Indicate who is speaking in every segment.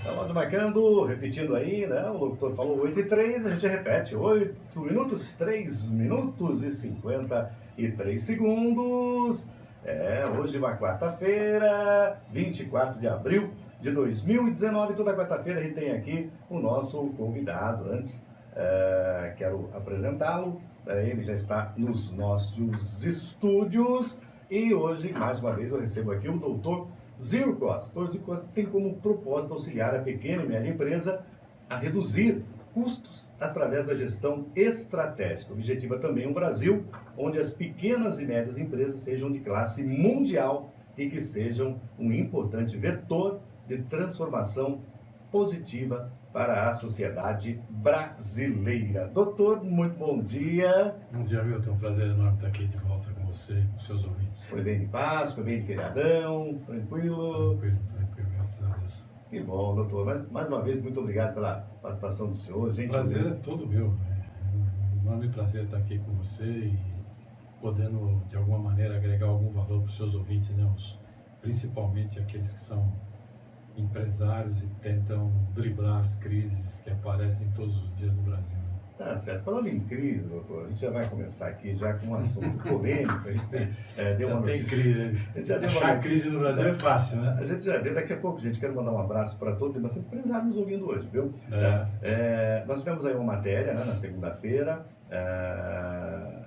Speaker 1: Estamos marcando, repetindo aí, né? O locutor falou 8h03, a gente repete, 8 minutos, 3 minutos e 53 segundos. Hoje é uma quarta-feira, 24 de abril de 2019. Toda quarta-feira a gente tem aqui o nosso convidado. Antes, quero apresentá-lo. Ele já está nos nossos estúdios. E hoje, mais uma vez, eu recebo aqui o doutor Ziro Costa. O doutor Ziro Costa tem como propósito auxiliar a pequena e média empresa a reduzir custos através da gestão estratégica. O objetivo é também um Brasil onde as pequenas e médias empresas sejam de classe mundial e que sejam um importante vetor de transformação positiva para a sociedade brasileira. Doutor, muito bom dia.
Speaker 2: Bom dia, Milton. Um prazer enorme estar aqui de volta com você, com seus ouvintes.
Speaker 1: Foi bem de paz, foi bem de feriadão, tranquilo?
Speaker 2: Tranquilo, graças a Deus.
Speaker 1: Que bom, doutor. Mas, mais uma vez, muito obrigado pela participação do senhor.
Speaker 2: O prazer é todo meu. É um enorme prazer estar aqui com você e podendo, de alguma maneira, agregar algum valor para os seus ouvintes, né? Principalmente aqueles que são empresários e tentam driblar as crises que aparecem todos os dias no Brasil.
Speaker 1: Tá certo. Falando em crise, doutor, a gente já vai começar aqui já com um assunto polêmico. A gente deu uma notícia.
Speaker 2: Tem crise, né?
Speaker 1: A gente já deu uma
Speaker 2: Achar crise no Brasil é fácil, né?
Speaker 1: A gente já deu. Daqui a pouco, gente, quero mandar um abraço para todos. Tem bastante empresário nos ouvindo hoje, viu? Nós tivemos aí uma matéria, né, na segunda-feira,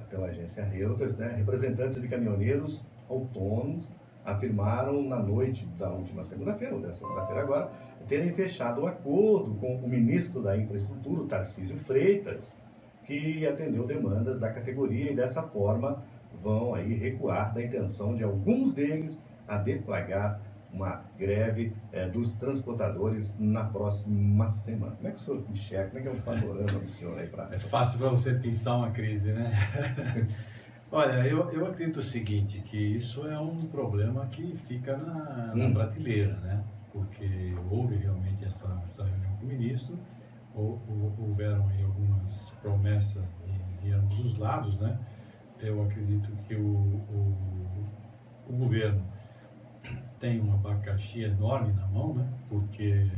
Speaker 1: pela agência Reuters, né, representantes de caminhoneiros autônomos afirmaram na noite da última segunda-feira, ou dessa segunda-feira agora, terem fechado o acordo com o ministro da Infraestrutura, o Tarcísio Freitas, que atendeu demandas da categoria e dessa forma vão aí recuar da intenção de alguns deles a deflagrar uma greve dos transportadores na próxima semana. Como é que o senhor enxerga? Como é que é o panorama do senhor aí para...
Speaker 2: É fácil para você pensar uma crise, né? Olha, eu acredito o seguinte, que isso é um problema que fica na prateleira, né? Porque houve realmente essa reunião com o ministro, houveram aí algumas promessas de ambos os lados, né? Eu acredito que o governo tem um abacaxi enorme na mão, né? Porque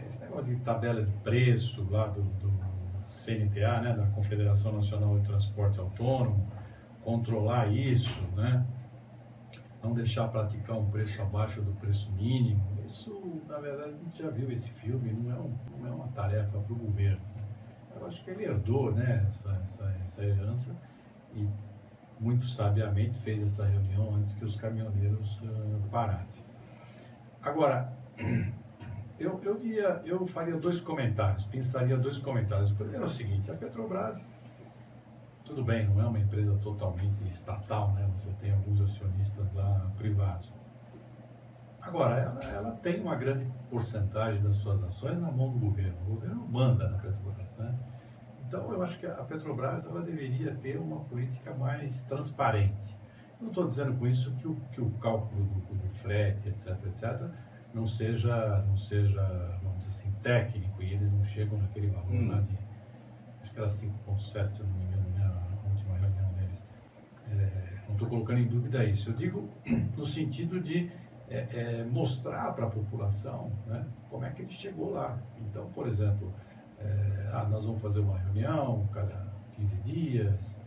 Speaker 2: esse negócio de tabela de preço lá do CNTA, né, da Confederação Nacional de Transporte Autônomo, controlar isso, né, não deixar praticar um preço abaixo do preço mínimo, isso, na verdade, a gente já viu esse filme, não é uma tarefa para o governo. Eu acho que ele herdou, né, essa herança e, muito sabiamente, fez essa reunião antes que os caminhoneiros parassem. Agora, eu faria dois comentários, pensaria dois comentários. O primeiro é o seguinte: a Petrobras, tudo bem, não é uma empresa totalmente estatal, né? Você tem alguns acionistas lá privados. Agora, ela tem uma grande porcentagem das suas ações na mão do governo. O governo manda na Petrobras, né? Então, eu acho que a Petrobras ela deveria ter uma política mais transparente. Não estou dizendo com isso que o cálculo do frete, etc., não seja, vamos dizer assim, técnico, e eles não chegam naquele valor lá de, acho que era 5,7, se eu não me engano, né, a última reunião deles. Não estou colocando em dúvida isso. Eu digo no sentido de mostrar para a população, né, como é que ele chegou lá. Então, por exemplo, nós vamos fazer uma reunião cada 15 dias,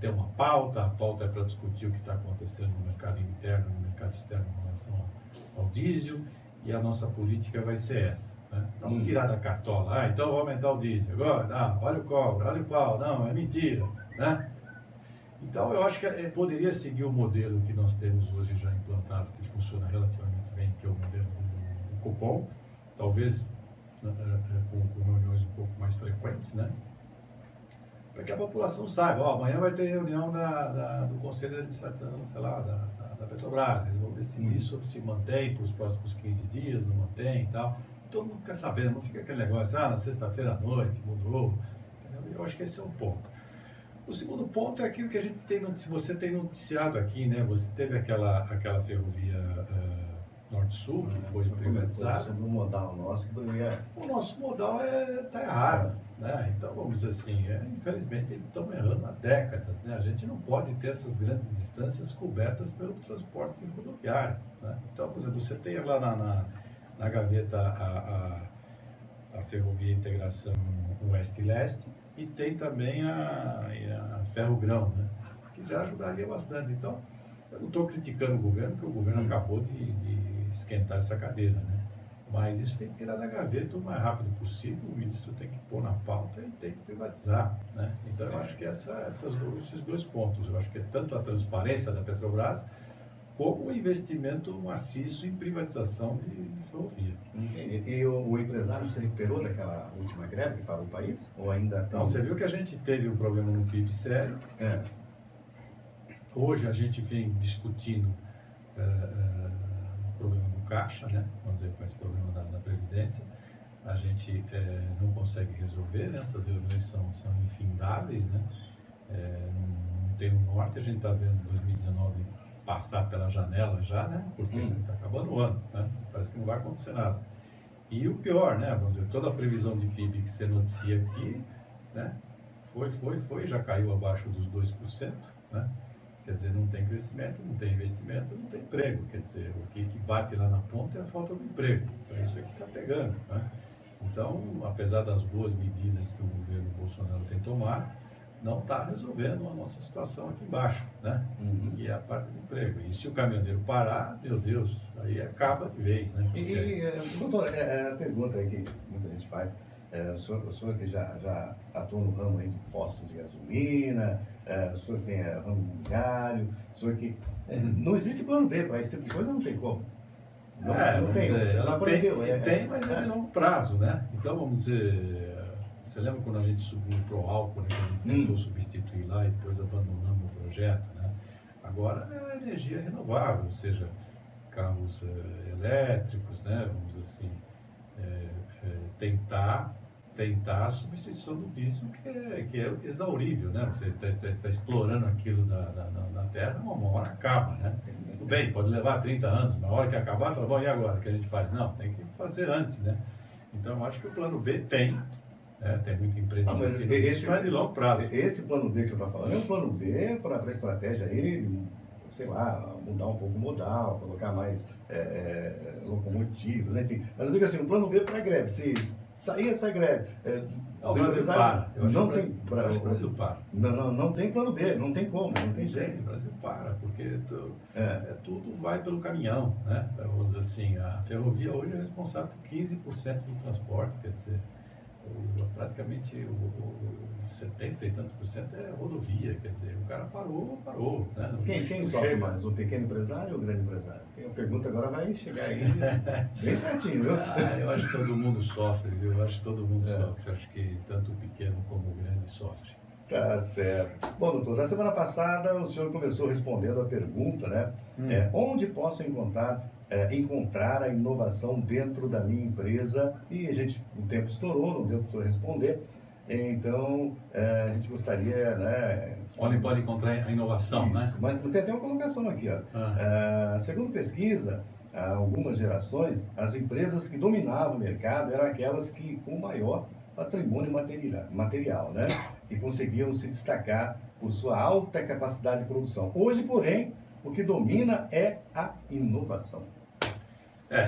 Speaker 2: ter uma pauta, a pauta é para discutir o que está acontecendo no mercado interno e no mercado externo em relação ao diesel, e a nossa política vai ser essa, né? Vamos tirar da cartola, então vou aumentar o diesel, agora, olha o cobra, olha o pau, não, é mentira, né? Então eu acho que poderia seguir o modelo que nós temos hoje já implantado, que funciona relativamente bem, que é o modelo do cupom, talvez com reuniões um pouco mais frequentes, né? Para que a população saiba, amanhã vai ter reunião do Conselho Administrativo, sei lá, da Petrobras, eles vão decidir sobre se mantém para os próximos 15 dias, não mantém e tal. Todo mundo quer saber, não fica aquele negócio, na sexta-feira à noite mudou, entendeu? Eu acho que esse é um ponto. O segundo ponto é aquilo que a gente tem, se você tem noticiado aqui, né? Você teve aquela ferrovia Norte-Sul, que foi privatizada.
Speaker 1: Sobre o modal nosso que poderia...
Speaker 2: O nosso modal está errado, né? Então, vamos dizer assim, infelizmente, eles estão errando há décadas, né? A gente não pode ter essas grandes distâncias cobertas pelo transporte rodoviário, né? Então, por exemplo, você tem lá na gaveta a Ferrovia Integração Oeste e Leste, e tem também a Ferrogrão, né? Que já ajudaria bastante. Então, eu não estou criticando o governo, porque o governo acabou de esquentar essa cadeira, né? Mas isso tem que tirar da gaveta o mais rápido possível, o ministro tem que pôr na pauta e tem que privatizar, né? Então, eu acho que esses dois pontos, eu acho que é tanto a transparência da Petrobras, como o investimento maciço em privatização de ferrovia.
Speaker 1: E o empresário se recuperou daquela última greve que parou o país? Ou ainda tem?
Speaker 2: Não, você viu que a gente teve um problema no PIB sério.
Speaker 1: É.
Speaker 2: Hoje a gente vem discutindo o problema do caixa, né? Vamos dizer, com esse problema da Previdência. A gente não consegue resolver, né? Essas reuniões são infindáveis, né? Não tem um norte, a gente está vendo 2019 passar pela janela já, né? Porque está acabando o ano, né? Parece que não vai acontecer nada. E o pior, né? Vamos dizer, toda a previsão de PIB que você noticia aqui, né? Foi, já caiu abaixo dos 2%, né? Quer dizer, não tem crescimento, não tem investimento, não tem emprego. Quer dizer, o que bate lá na ponta é a falta de emprego. É isso que está pegando, né? Então, apesar das boas medidas que o governo Bolsonaro tem tomado, não está resolvendo a nossa situação aqui embaixo, né? E é a parte do emprego. E se o caminhoneiro parar, meu Deus, aí acaba de vez, né?
Speaker 1: Doutor, a pergunta aí que muita gente faz, o senhor que já atuou no ramo aí de postos de gasolina, o senhor que tem ramo imobiliário, o senhor que... não existe plano B para esse tipo de coisa, não tem como. Não tem,
Speaker 2: dizer,
Speaker 1: você não aprendeu.
Speaker 2: Tem, mas é de longo prazo, né? Então, vamos dizer... Você lembra quando a gente subiu para o álcool, né, que a gente tentou substituir lá e depois abandonamos o projeto, né? Agora é energia renovável, ou seja, carros elétricos, né? Vamos dizer assim, tentar a substituição do diesel, que é exaurível, né? Você está explorando aquilo na terra, uma hora acaba, né? Tudo bem, pode levar 30 anos, na hora que acabar, fala, bom, e agora? O que a gente faz? Não, tem que fazer antes, né? Então, eu acho que o plano B tem muita empresa
Speaker 1: mas
Speaker 2: isso é de longo prazo.
Speaker 1: Esse plano B que você está falando é um plano B para a estratégia aí, sei lá, mudar um pouco o modal, colocar mais locomotivas, enfim. Mas eu digo assim, um plano B para a greve. Se sair essa greve,
Speaker 2: o Brasil para.
Speaker 1: Não tem.
Speaker 2: O Brasil para.
Speaker 1: Não tem plano B, não tem como, não tem jeito.
Speaker 2: O Brasil para, porque tudo vai pelo caminhão, né? Vamos dizer assim, a ferrovia hoje é responsável por 15% do transporte, quer dizer, praticamente 70 e tantos por cento é rodovia, quer dizer, o cara parou, né?
Speaker 1: Quem sofre mais, o pequeno empresário ou o grande empresário? A pergunta agora vai chegar aí bem pertinho, viu?
Speaker 2: Eu acho que todo mundo sofre, viu? Eu acho que todo mundo sofre, acho que tanto o pequeno como o grande sofre.
Speaker 1: Tá certo. Bom, doutor, na semana passada o senhor começou respondendo a pergunta, né? Onde posso encontrar a inovação dentro da minha empresa? E o tempo estourou, não deu para o senhor responder. Então, a gente gostaria, né?
Speaker 2: Onde pode encontrar a inovação,
Speaker 1: isso,
Speaker 2: né?
Speaker 1: Mas tem até uma colocação aqui, ó. Segundo pesquisa, há algumas gerações, as empresas que dominavam o mercado eram aquelas que com maior patrimônio material, né? E conseguiam se destacar por sua alta capacidade de produção. Hoje, porém, o que domina é a inovação.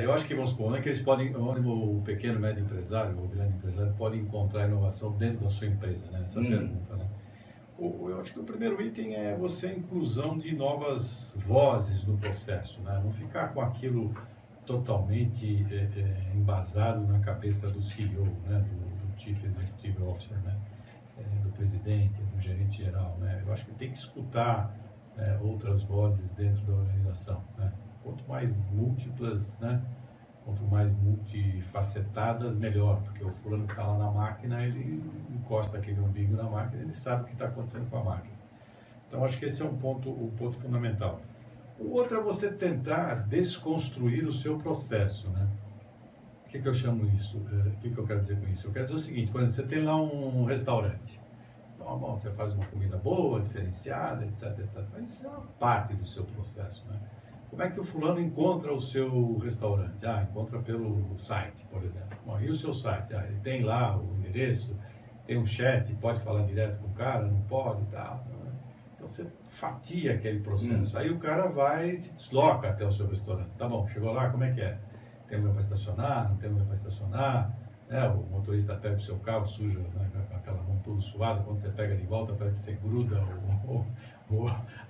Speaker 2: Eu acho que, vamos supor, que eles podem, onde o pequeno, médio empresário, ou o grande empresário, pode encontrar inovação dentro da sua empresa, né? Essa pergunta, né? Eu acho que o primeiro item é você a inclusão de novas vozes no processo, né? Não ficar com aquilo totalmente embasado na cabeça do CEO, né? Do Chief Executive Officer, né? Do presidente, do gerente geral, né? Eu acho que tem que escutar outras vozes dentro da organização, né? Quanto mais múltiplas, né? Quanto mais multifacetadas, melhor, porque o fulano que está lá na máquina, ele encosta aquele umbigo na máquina, ele sabe o que está acontecendo com a máquina. Então, acho que esse é um ponto fundamental. O outro é você tentar desconstruir o seu processo, né? O que eu chamo isso? O que eu quero dizer com isso? Eu quero dizer o seguinte, por exemplo, você tem lá um restaurante. Então, bom, você faz uma comida boa, diferenciada, etc, etc. Mas isso é uma parte do seu processo, né? Como é que o fulano encontra o seu restaurante? Encontra pelo site, por exemplo. Bom, e o seu site? Ele tem lá o endereço, tem um chat, pode falar direto com o cara, não pode e tal. Então você fatia aquele processo. Aí o cara vai e se desloca até o seu restaurante. Tá bom, chegou lá, como é que é? tem lugar para estacionar, não tem lugar para estacionar, né? O motorista pega o seu carro, suja, né, com aquela mão toda suada, quando você pega de volta parece que você gruda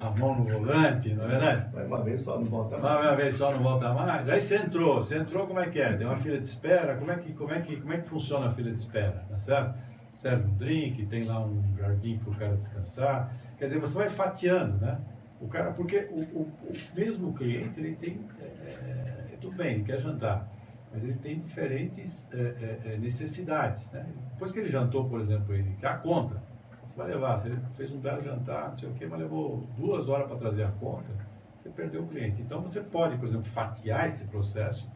Speaker 2: a mão no volante, não é verdade?
Speaker 1: Vai uma vez só, não volta mais.
Speaker 2: Uma vez só não volta mais. Aí você entrou como é que é? Tem uma fila de espera, como é que funciona a fila de espera, tá certo? Serve um drink, tem lá um jardim para o cara descansar, quer dizer, você vai fatiando, né? O cara, porque o mesmo cliente, ele tem, tudo bem, ele quer jantar, mas ele tem diferentes necessidades, né? Depois que ele jantou, por exemplo, ele quer a conta, você vai levar, se ele fez um belo jantar, não sei o quê, mas levou 2 horas para trazer a conta, você perdeu o cliente. Então você pode, por exemplo, fatiar esse processo,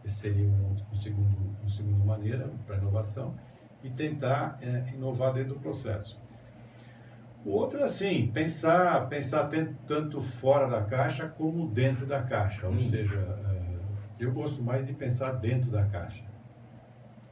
Speaker 2: esse seria uma segunda maneira para inovação, e tentar inovar dentro do processo. O outro é assim, pensar tanto fora da caixa como dentro da caixa, ou seja, eu gosto mais de pensar dentro da caixa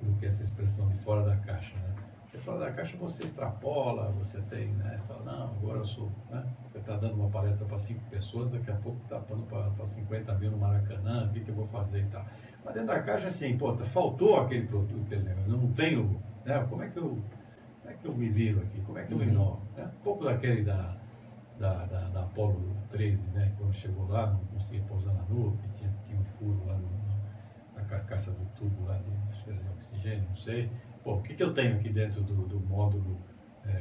Speaker 2: do que essa expressão de fora da caixa, né? Porque fora da caixa você extrapola, você tem, né? Você fala, não, agora eu sou, né? Você está dando uma palestra para 5 pessoas, daqui a pouco está dando para 50 mil no Maracanã, o que eu vou fazer e tal. Mas dentro da caixa, assim, pô, faltou aquele produto, aquele negócio, eu não tenho, né? Como é que eu me viro aqui? Como é que eu inovo? Um pouco daquele da Apollo 13, né? Quando chegou lá, não conseguia pousar na nuvem, tinha um furo lá na carcaça do tubo lá, acho que era de oxigênio, não sei. Pô, o que eu tenho aqui dentro do módulo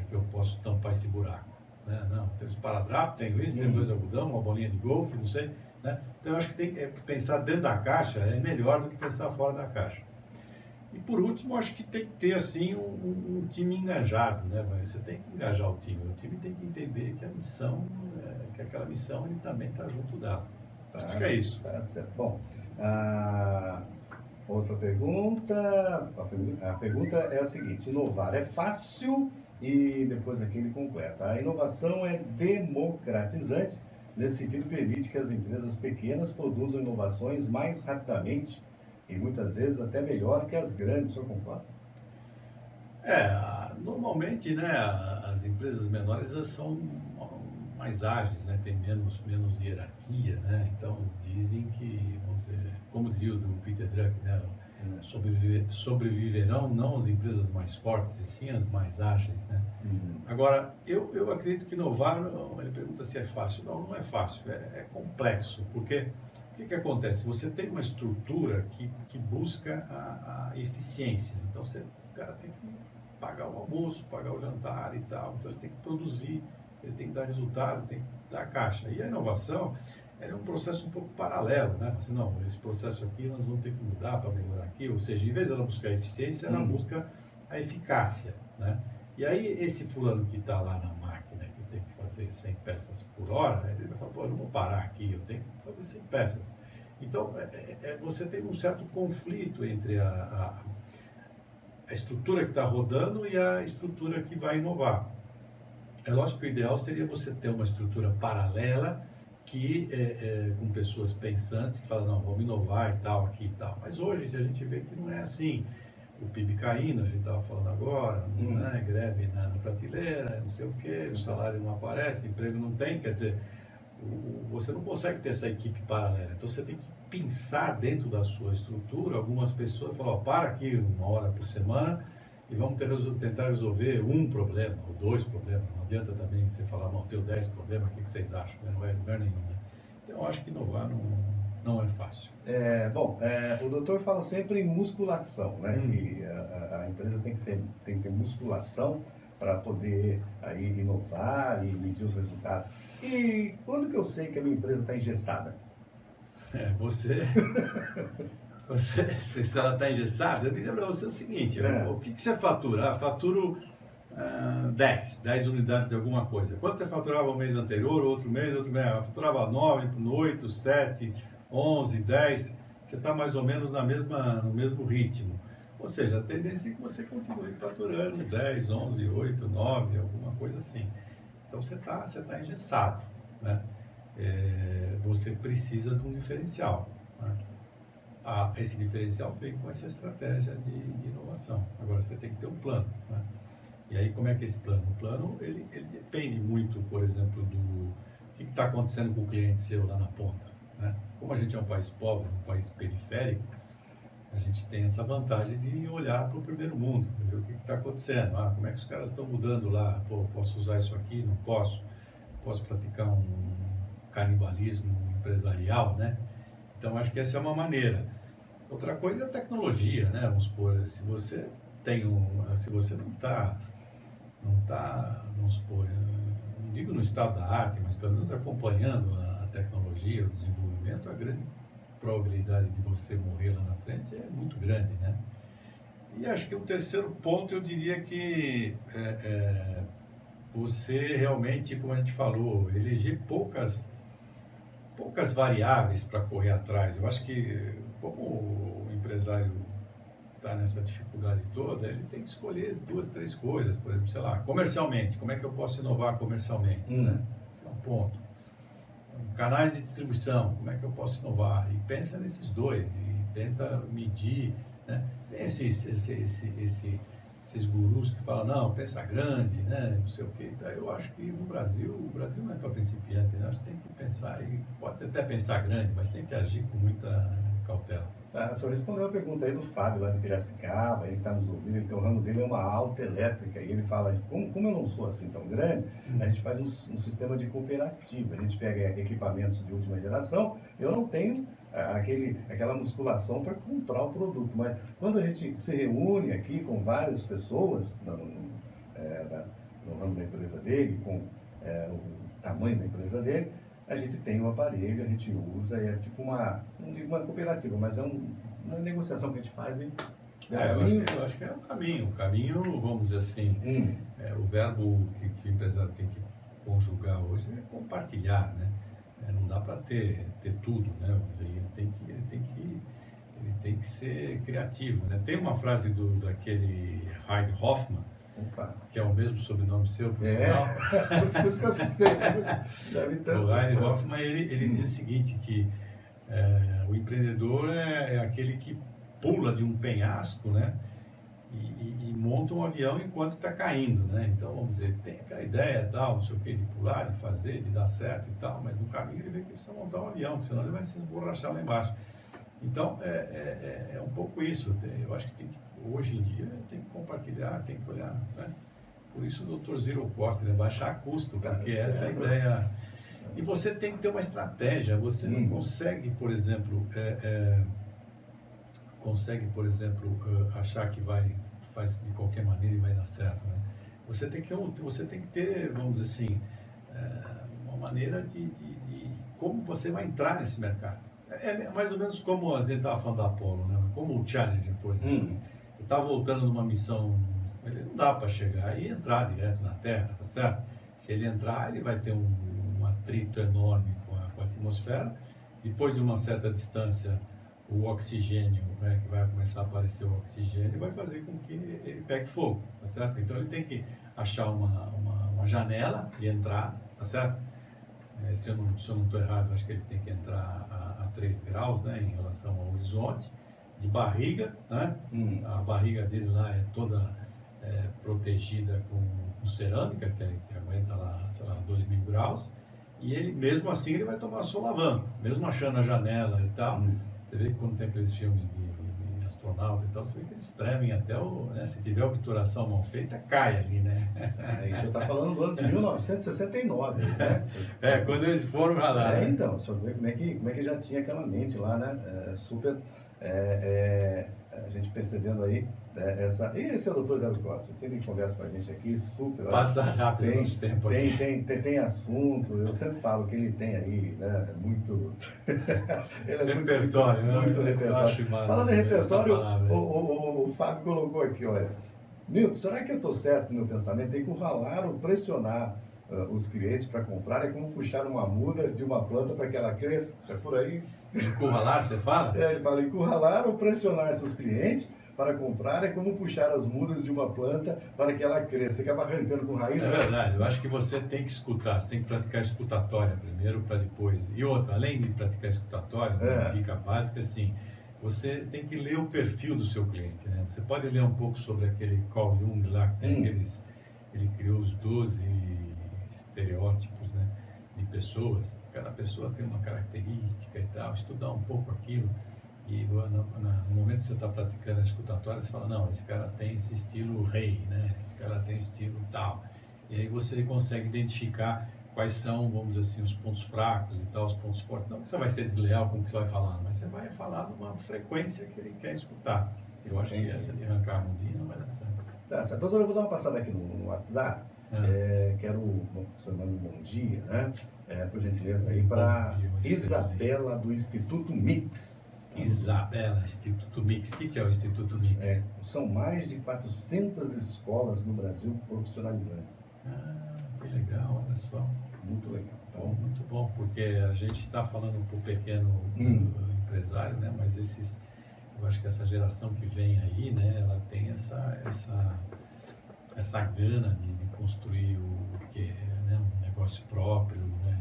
Speaker 2: que eu posso tampar esse buraco? Né? Não, tem os esparadrapo, tem isso, tem 2 algodão, uma bolinha de golfe, não sei. Né? Então eu acho que tem que pensar dentro da caixa é melhor do que pensar fora da caixa. E por último, acho que tem que ter assim um time engajado, né? Você tem que engajar o time tem que entender que a missão, que aquela missão ele também está junto dela. Acho que é isso.
Speaker 1: Tá certo. Bom, outra pergunta, a pergunta é a seguinte: inovar é fácil? E depois aqui ele completa: a inovação é democratizante, nesse sentido permite que as empresas pequenas produzam inovações mais rapidamente e muitas vezes até melhor que as grandes. O senhor concorda?
Speaker 2: Normalmente, né, as empresas menores são mais ágeis, né, tem menos hierarquia, né, então dizem que, como dizia o do Peter Drucker, né, sobreviverão não as empresas mais fortes, e sim as mais ágeis, né. Agora, eu acredito que inovar, ele pergunta se é fácil. Não é fácil, é complexo, porque o que acontece? Você tem uma estrutura que busca a eficiência. Então, o cara tem que pagar o almoço, pagar o jantar e tal. Então, ele tem que produzir, ele tem que dar resultado, tem que dar caixa. E a inovação é um processo um pouco paralelo, né? Assim, não, esse processo aqui nós vamos ter que mudar para melhorar aqui. Ou seja, em vez dela buscar a eficiência, ela busca a eficácia, né? E aí, esse fulano que está lá na máquina, que tem que fazer 100 peças por hora, ele vai falar, pô, eu não vou parar aqui, eu tenho que fazer 100 peças. Então, você tem um certo conflito entre a estrutura que está rodando e a estrutura que vai inovar. É lógico que o ideal seria você ter uma estrutura paralela que, com pessoas pensantes que falam, não, vamos inovar e tal, aqui e tal. Mas hoje a gente vê que não é assim. O PIB caindo, a gente estava falando agora, né? Greve na prateleira, não sei o quê, o salário não aparece, emprego não tem, quer dizer, você não consegue ter essa equipe paralela. Então você tem que pensar dentro da sua estrutura, algumas pessoas falam, para aqui 1 hora por semana e vamos tentar resolver um problema, ou 2 problemas. Não adianta também você falar, não, tenho 10 problemas, o que vocês acham? Não vai lugar nenhum, né? Então eu acho que inovar não é fácil.
Speaker 1: O doutor fala sempre em musculação, né? Que a empresa tem que ter musculação para poder aí inovar e medir os resultados. E quando que eu sei que a minha empresa está engessada?
Speaker 2: Se ela está engessada, eu diria para você o seguinte, o que você fatura? Faturo 10 unidades de alguma coisa. Quanto você faturava o mês anterior, outro mês? Eu faturava 9, 8, 7, 11, 10, você está mais ou menos no mesmo ritmo. Ou seja, a tendência é que você continue faturando 10, 11, 8, 9, alguma coisa assim. Então você está engessado, né? Você precisa de um diferencial, né? Esse diferencial vem com essa estratégia de inovação. Agora você tem que ter um plano, né? E aí como é que é esse plano? O plano ele depende muito, por exemplo, do que está acontecendo com o cliente seu lá na ponta, né? Como a gente é um país pobre, um país periférico, gente tem essa vantagem de olhar para o primeiro mundo, ver o que está acontecendo. Ah, como é que os caras estão mudando lá? Pô, posso usar isso aqui? Não posso? Posso praticar um canibalismo empresarial, né? Então, acho que essa é uma maneira. Outra coisa é a tecnologia, né? Vamos supor, se você se você não tá, vamos supor, não digo no estado da arte, mas pelo menos acompanhando a tecnologia, o desenvolvimento, a grande probabilidade de você morrer lá na frente é muito grande, né? E acho que o terceiro ponto, eu diria que você realmente, como a gente falou, eleger poucas variáveis para correr atrás. Eu acho que, como o empresário está nessa dificuldade toda, ele tem que escolher 2, 3 coisas. Por exemplo, sei lá, comercialmente, como é que eu posso inovar comercialmente, né? Esse é um ponto. Canais de distribuição, como é que eu posso inovar? E pensa nesses dois e tenta medir, né? Tem esses gurus que falam, não, pensa grande, né? Não sei o quê. Então, eu acho que no Brasil, o Brasil não é para principiante, né? Acho que tem que pensar, e pode até pensar grande, mas tem que agir com muita cautela.
Speaker 1: O senhor respondeu a pergunta aí do Fábio, lá de Piracicaba, ele está nos ouvindo, então o ramo dele é uma alta elétrica, e ele fala, como eu não sou assim tão grande, a gente faz um sistema de cooperativa, a gente pega equipamentos de última geração, eu não tenho aquela musculação para comprar o produto, mas quando a gente se reúne aqui com várias pessoas no ramo da empresa dele, com o tamanho da empresa dele, a gente tem o aparelho, a gente usa, é tipo não digo uma cooperativa, mas é uma negociação que a gente faz.
Speaker 2: Eu acho que é o caminho, vamos dizer assim, o verbo que o empresário tem que conjugar hoje é compartilhar, né? Não dá para ter tudo, né? Vamos dizer, ele tem que ser criativo, né? Tem uma frase daquele Reid Hoffman, que é o mesmo sobrenome seu, por sinal.
Speaker 1: Por isso que eu assustei.
Speaker 2: O Reid Hoffman, ele diz o seguinte, que o empreendedor é aquele que pula de um penhasco, né? E monta um avião enquanto está caindo, né? Então, vamos dizer, tem aquela ideia, tal, não sei o que, de pular, de fazer, de dar certo e tal, mas no caminho ele vê que precisa montar um avião, porque senão ele vai se esborrachar lá embaixo. Então, é um pouco isso. Eu acho que hoje em dia tem que compartilhar, tem que olhar, né? Por isso o Dr. Zero Cost, né? Baixar custo, porque essa é a ideia. E você tem que ter uma estratégia, você não consegue, por exemplo, achar que faz de qualquer maneira e vai dar certo, né? Você tem que ter, vamos dizer assim, uma maneira de como você vai entrar nesse mercado. É mais ou menos como a gente estava falando da Apollo, né? Como o Challenger, por exemplo. Ele está voltando numa missão, ele não dá para chegar e entrar direto na Terra, tá certo? Se ele entrar, ele vai ter um atrito enorme com a atmosfera. Depois de uma certa distância, o oxigênio, né, que vai começar a aparecer o oxigênio, vai fazer com que ele pegue fogo, tá certo? Então ele tem que achar uma janela de entrada, tá certo? Se eu não estou errado, acho que ele tem que entrar a 3 graus, né, em relação ao horizonte, de barriga, né? A barriga dele lá é toda protegida com cerâmica, que aguenta lá, sei lá, 2.000 graus, e ele, mesmo assim, ele vai tomar solavanco, mesmo achando a janela e tal. Você vê que quando tem aqueles filmes de astronauta e tal, você vê que eles tremem até se tiver obturação mal feita, cai ali, né?
Speaker 1: Isso eu está falando do ano de 1969, né?
Speaker 2: Quando eles foram pra lá. Né?
Speaker 1: Então, deixa eu ver como é que já tinha aquela mente lá, né? A gente percebendo aí essa... E esse é o doutor Zero Costa, ele conversa com a gente aqui, super...
Speaker 2: Passa rápido nosso tempo aqui.
Speaker 1: Tem assunto, eu sempre falo que ele tem aí, né, muito... ele é
Speaker 2: repertório,
Speaker 1: muito repertório. Falando em repertório, o Fábio colocou aqui, olha, Nilton, será que eu estou certo no meu pensamento? Encurralar ou pressionar os clientes para comprar é como puxar uma muda de uma planta para que ela cresça, é por aí?
Speaker 2: Encurralar, você fala?
Speaker 1: Ele fala, encurralar ou pressionar seus clientes para comprar é como puxar as mudas de uma planta para que ela cresça. Você acaba arrancando com raiz.
Speaker 2: É verdade, eu acho que você tem que escutar, você tem que praticar escutatória primeiro para depois. E outra, além de praticar escutatória, uma dica básica, assim, você tem que ler o perfil do seu cliente, né? Você pode ler um pouco sobre aquele Carl Jung lá, que tem ele criou os 12 estereótipos, né, de pessoas. Cada pessoa tem uma característica e tal, estudar um pouco aquilo. E no momento que você está praticando a escutatória, você fala, não, esse cara tem esse estilo rei, né? Esse cara tem estilo tal. E aí você consegue identificar quais são, vamos dizer assim, os pontos fracos e tal, os pontos fortes. Não que você vai ser desleal com o que você vai falar, mas você vai falar numa frequência que ele quer escutar. Eu acho que essa de arrancar a mundinha não vai dar certo.
Speaker 1: Tá certo. Doutor, eu vou dar uma passada aqui no WhatsApp. Quero você manda um bom dia, né? Por gentileza aí, para Isabela do Instituto Mix.
Speaker 2: Isabela, Instituto Mix. O que é o Instituto Mix?
Speaker 1: São mais de 400 escolas no Brasil profissionalizantes.
Speaker 2: Que legal, olha só.
Speaker 1: Muito legal.
Speaker 2: Então, muito bom, porque a gente está falando para o pequeno empresário, né? Mas eu acho que essa geração que vem aí, né? Ela tem essa gana de construir né, um negócio próprio, né?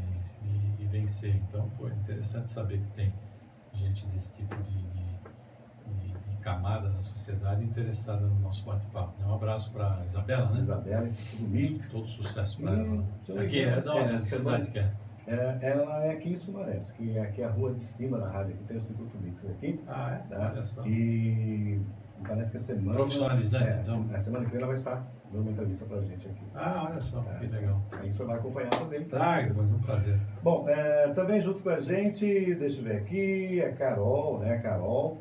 Speaker 2: E vencer. Então, foi interessante saber que tem gente desse tipo de camada na sociedade interessada no nosso bate-papo. Um abraço para a Isabela, né?
Speaker 1: Isabela, Instituto Mix.
Speaker 2: Todo sucesso para ela. Aqui é da onde? Essa cidade que é?
Speaker 1: Ela é aqui em Sumarés, que é aqui a rua de cima da rádio, aqui tem o Instituto Mix aqui.
Speaker 2: Ah, é?
Speaker 1: Tá?
Speaker 2: Olha só.
Speaker 1: E parece que a semana...
Speaker 2: Profissionalizante, então?
Speaker 1: A semana que vem ela vai estar dando uma entrevista pra gente aqui.
Speaker 2: Ah, olha só, que legal.
Speaker 1: Aí você vai acompanhar também.
Speaker 2: Mas um prazer.
Speaker 1: Bom, também junto com a gente, deixa eu ver aqui, a Carol, né? A Carol.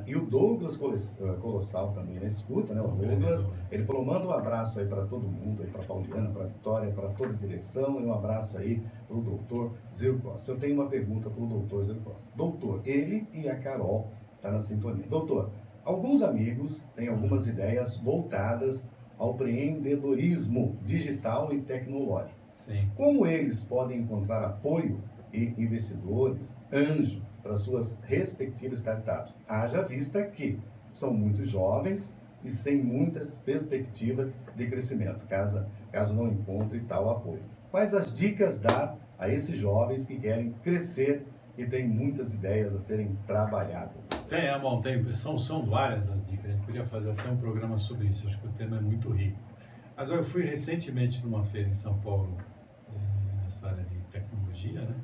Speaker 1: E o Douglas Colossal também, né? Escuta, né? O Douglas, ele falou, manda um abraço aí para todo mundo, aí para Pauliana, para Vitória, para toda a direção, e um abraço aí para o doutor Zero Costa. Eu tenho uma pergunta para o doutor Zero Costa. Doutor, ele e a Carol estão na sintonia. Doutor, alguns amigos têm algumas ideias voltadas ao empreendedorismo digital e tecnológico.
Speaker 2: Sim.
Speaker 1: Como eles podem encontrar apoio e investidores, anjo, para suas respectivas startups? Haja vista que são muito jovens e sem muitas perspectivas de crescimento, caso não encontre tal apoio. Quais as dicas dar a esses jovens que querem crescer e têm muitas ideias a serem trabalhadas?
Speaker 2: São várias as dicas. A gente podia fazer até um programa sobre isso. Acho que o tema é muito rico. Mas eu fui recentemente numa feira em São Paulo, nessa área de tecnologia, né?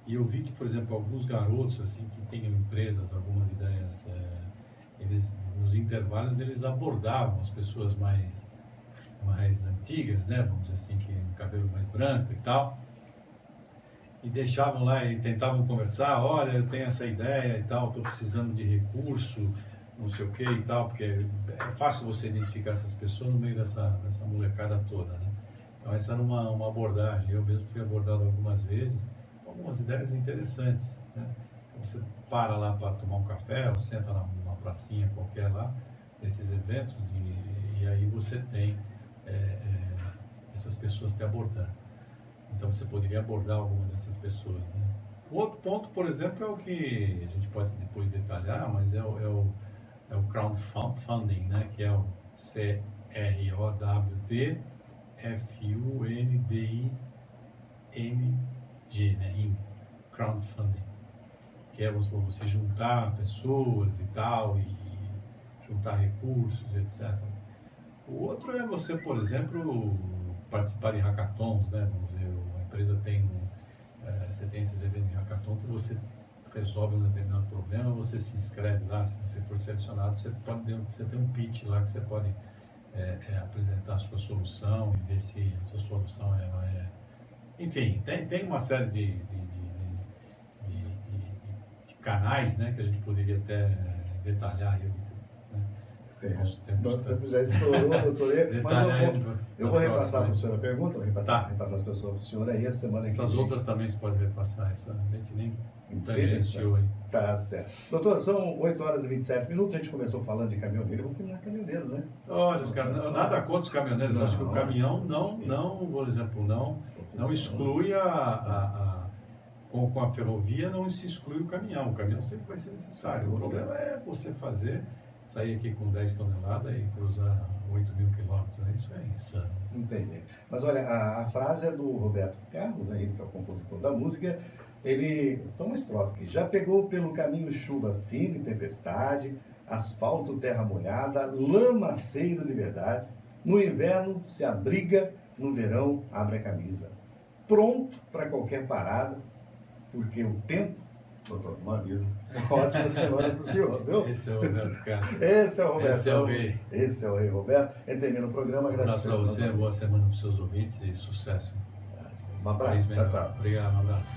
Speaker 2: E eu vi que, por exemplo, alguns garotos assim que têm empresas, algumas ideias, eles nos intervalos eles abordavam as pessoas mais antigas, né? Vamos dizer assim, que um cabelo mais branco e tal. E deixavam lá e tentavam conversar, olha, eu tenho essa ideia e tal, estou precisando de recurso, não sei o que e tal, porque é fácil você identificar essas pessoas no meio dessa molecada toda, né? Então essa era uma abordagem, eu mesmo fui abordado algumas vezes, algumas ideias interessantes, né? Então, você para lá para tomar um café, ou senta numa pracinha qualquer lá, nesses eventos, e aí você tem essas pessoas te abordando. Então você poderia abordar alguma dessas pessoas, né? O outro ponto, por exemplo, é o que a gente pode depois detalhar, mas é o crowdfunding, né? Que é o CROWDFUNDING, né? Crowdfunding, que é você juntar pessoas e tal, e juntar recursos, etc. O outro é você, por exemplo, participar de hackathons, né? Vamos dizer, a empresa você tem esses eventos de hackathon que você resolve um determinado problema, você se inscreve lá, se você for selecionado, você tem um pitch lá que você pode apresentar a sua solução e ver se a sua solução Enfim, tem uma série de canais, né, que a gente poderia até detalhar aí, né?
Speaker 1: Nosso tempo já estourou, doutor. Mas eu vou repassar para o senhor a pergunta, vou repassar as pessoas para o senhor aí a semana que vem.
Speaker 2: Essas outras também se pode repassar, essa a gente nem tangenciou aí.
Speaker 1: Tá certo. Doutor, são 8 horas e 27 minutos, a gente começou falando de caminhoneiro, vamos terminar caminhoneiro, né?
Speaker 2: Olha, nada contra os caminhoneiros, acho que o caminhão por exemplo, não exclui com a ferrovia, não se exclui o caminhão sempre vai ser necessário. O problema é você sair aqui com 10 toneladas e cruzar 8.000 quilômetros, isso é insano.
Speaker 1: Entendi. Mas olha, a frase é do Roberto Carlos, né, ele que é o compositor da música, ele toma uma estrofe aqui: já pegou pelo caminho chuva fina e tempestade, asfalto, terra molhada, lamaceiro de verdade, no inverno se abriga, no verão abre a camisa, pronto para qualquer parada, porque o tempo Doutor, não avisa. Uma ótima semana para o senhor, viu?
Speaker 2: Esse é o Roberto Carlos.
Speaker 1: Esse é o Roberto.
Speaker 2: Esse é o rei.
Speaker 1: Esse é o rei Roberto. A gente termina o programa
Speaker 2: Um abraço para
Speaker 1: agradecendo.
Speaker 2: você, boa semana para os seus ouvintes e sucesso.
Speaker 1: Um abraço. Tchau, tchau.
Speaker 2: Obrigado, um abraço.